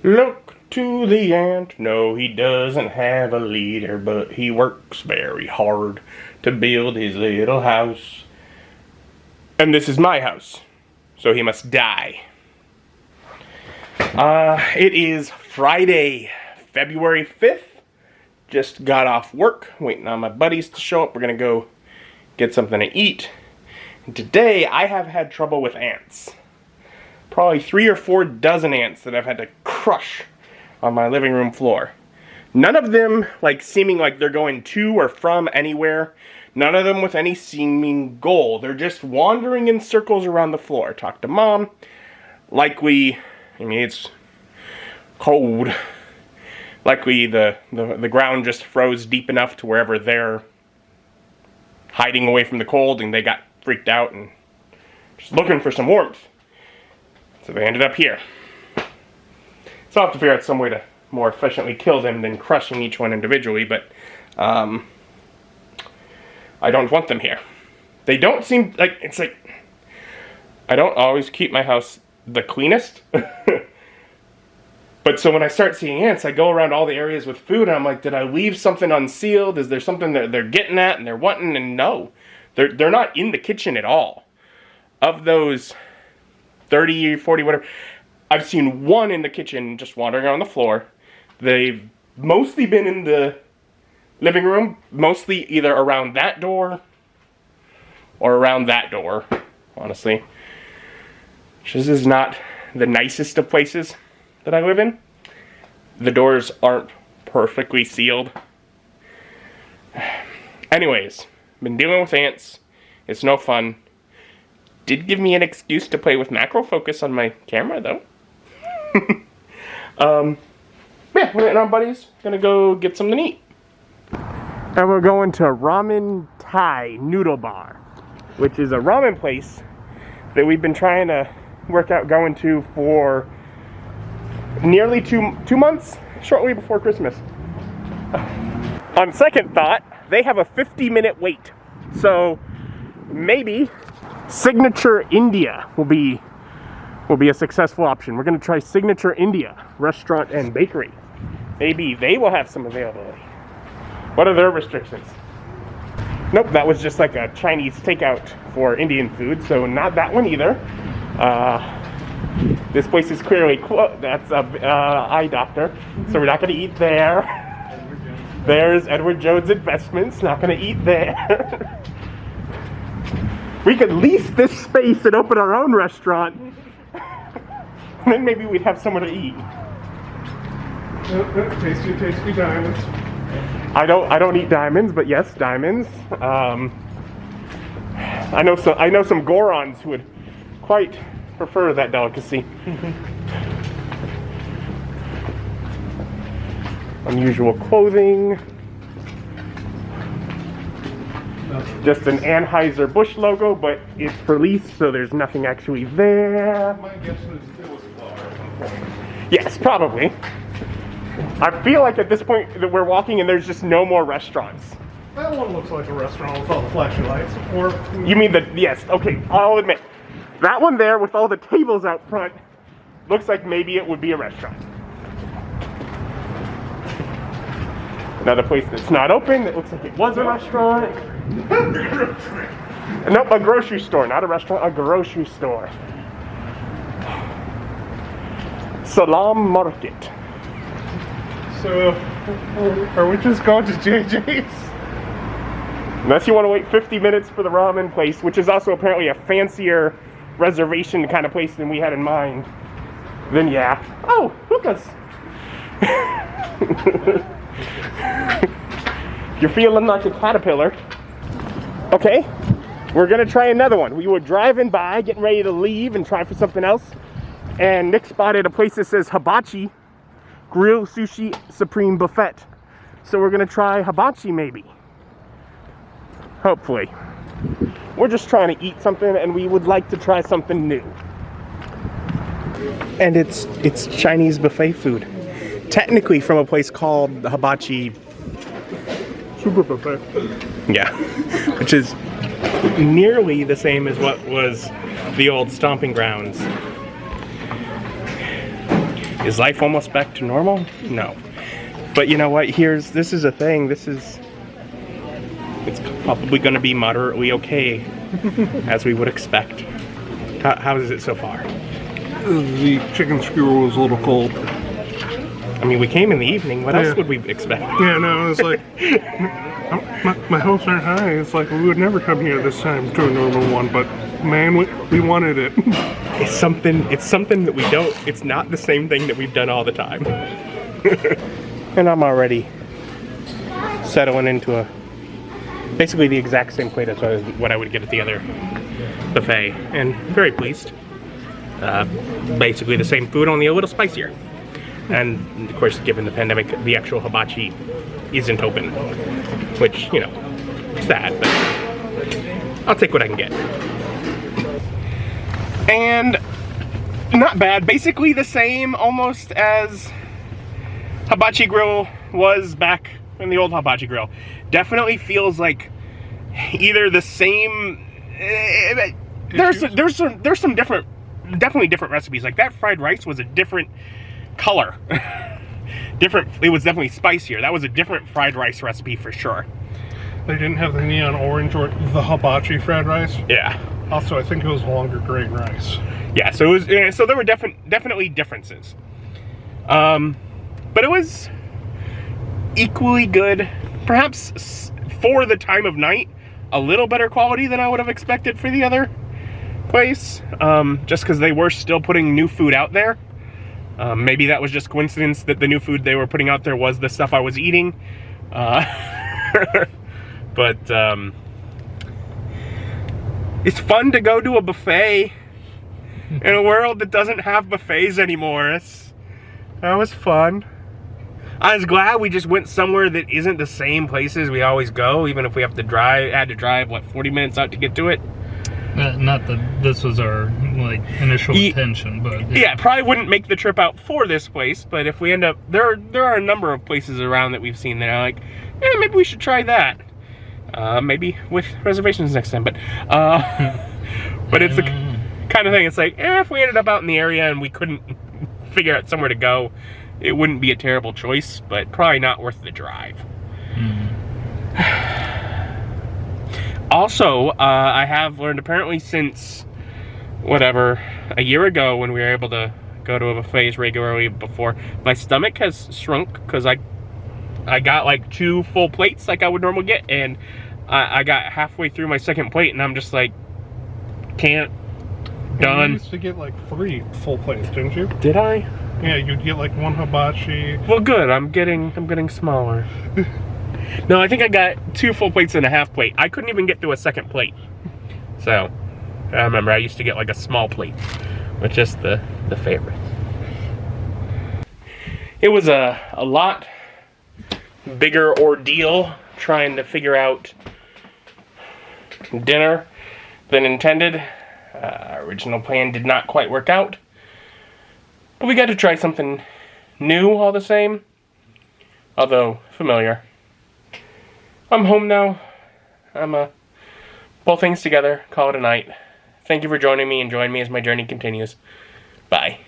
Look to the ant. No, he doesn't have a leader, but he works very hard to build his little house. And this is my house, so he must die. It is Friday, February 5th. Just got off work, waiting on my buddies to show up. We're gonna go get something to eat. And today, I have had trouble with ants. Probably 3 or 4 dozen ants that I've had to crush on my living room floor. None of them seeming like they're going to or from anywhere. None of them with any seeming goal. They're just wandering in circles around the floor. Talk to Mom. It's cold. Likely the ground just froze deep enough to wherever they're hiding away from the cold and they got freaked out and just looking for some warmth. So they ended up here. So I'll have to figure out some way to more efficiently kill them than crushing each one individually, but I don't want them here. They don't seem like, I don't always keep my house the cleanest. But so when I start seeing ants, I go around all the areas with food and I'm like, did I leave something unsealed? Is there something that they're getting at and they're wanting? And no, they're not in the kitchen at all. Of those 30, 40, whatever, I've seen one in the kitchen just wandering around the floor. They've mostly been in the living room, mostly either around that door or around that door, honestly. This is not the nicest of places that I live in. The doors aren't perfectly sealed. Anyways, been dealing with ants. It's no fun. Did give me an excuse to play with macro focus on my camera, though. Yeah, we're getting on, buddies. Gonna go get something to eat. And we're going to Ramen Thai Noodle Bar, which is a ramen place that we've been trying to work out going to for nearly two months, shortly before Christmas. On second thought, they have a 50-minute wait. So maybe Signature India will be a successful option. We're going to try Signature India Restaurant and Bakery. Maybe they will have some availability. What are their restrictions? Nope, that was just like a Chinese takeout for Indian food, so not that one either. This place is clearly closed. That's a eye doctor, so we're not going to eat there. There's Edward Jones Investments, not going to eat there. We could lease this space and open our own restaurant. And then maybe we'd have somewhere to eat. Tasty diamonds. I don't eat diamonds, but yes, diamonds. I know some Gorons who would quite prefer that delicacy. Unusual clothing. Just an Anheuser-Busch logo, but it's for lease, so there's nothing actually there. My guess is it was a bar. Yes, probably. I feel like at this point that we're walking and there's just no more restaurants. That one looks like a restaurant with all the flashy lights. Or you mean yes, okay, I'll admit. That one there with all the tables out front looks like maybe it would be a restaurant. Another place that's not open that looks like it was a restaurant. Nope, a grocery store, not a restaurant, a grocery store. Salam Market. So, are we just going to JJ's? Unless you want to wait 50 minutes for the ramen place, which is also apparently a fancier reservation kind of place than we had in mind, then yeah. Oh, hookahs. You're feeling like a caterpillar. Okay, we're gonna try another one. We were driving by, getting ready to leave and try for something else, and Nick spotted a place that says Hibachi Grill Sushi Supreme Buffet. So we're gonna try hibachi maybe. Hopefully. We're just trying to eat something and we would like to try something new. And it's Chinese buffet food. Technically from a place called Hibachi Super Buffet. Yeah. Which is nearly the same as what was the old stomping grounds. Is life almost back to normal? No. But you know what? This is a thing. It's probably going to be moderately okay, as we would expect. How is it so far? The chicken skewer was a little cold. I mean, we came in the evening. What else would we expect? Yeah, no, it's like, my hopes aren't high. It's like, we would never come here this time to a normal one, but man, we wanted it. It's something that we don't, it's not the same thing that we've done all the time. And I'm already settling into basically the exact same plate as what I would get at the other buffet, and very pleased. Basically the same food, only a little spicier. And of course, given the pandemic, the actual hibachi isn't open, which, you know, sad, but I'll take what I can get. And not bad, basically the same almost as Hibachi Grill was back in the old Hibachi Grill. Definitely feels like either the same, there's some definitely different recipes. Like that fried rice was a different color. It was definitely spicier. That was a different fried rice recipe for sure. They didn't have the neon orange or the hibachi fried rice. Yeah. Also, I think it was longer grain rice. Yeah, so it was, so there were definitely differences. But it was equally good. Perhaps for the time of night, a little better quality than I would have expected for the other place. Just because they were still putting new food out there. Maybe that was just coincidence that the new food they were putting out there was the stuff I was eating. But it's fun to go to a buffet in a world that doesn't have buffets anymore. That was fun. I was glad we just went somewhere that isn't the same places we always go, even if we had to drive, what, 40 minutes out to get to it? Not that this was our initial intention, but yeah, probably wouldn't make the trip out for this place. But if we end up, there are a number of places around that we've seen that are like, yeah, maybe we should try that. Maybe with reservations next time. But but it's the kind of thing. It's like, if we ended up out in the area and we couldn't figure out somewhere to go, it wouldn't be a terrible choice, but probably not worth the drive. Also, I have learned apparently since, whatever, a year ago when we were able to go to a buffet regularly before, my stomach has shrunk because I got like 2 full plates like I would normally get, and I got halfway through my second plate and I'm just like, can't, done. You used to get like 3 full plates, didn't you? Did I? Yeah, you'd get like 1 hibachi. Well, good. I'm getting smaller. No, I think I got 2 full plates and a half plate. I couldn't even get to a second plate. So, I remember I used to get like a small plate, which is the favorite. It was a lot bigger ordeal trying to figure out dinner than intended. Our original plan did not quite work out. But we got to try something new all the same, although familiar. I'm home now. Pull things together, call it a night. Thank you for joining me and join me as my journey continues. Bye.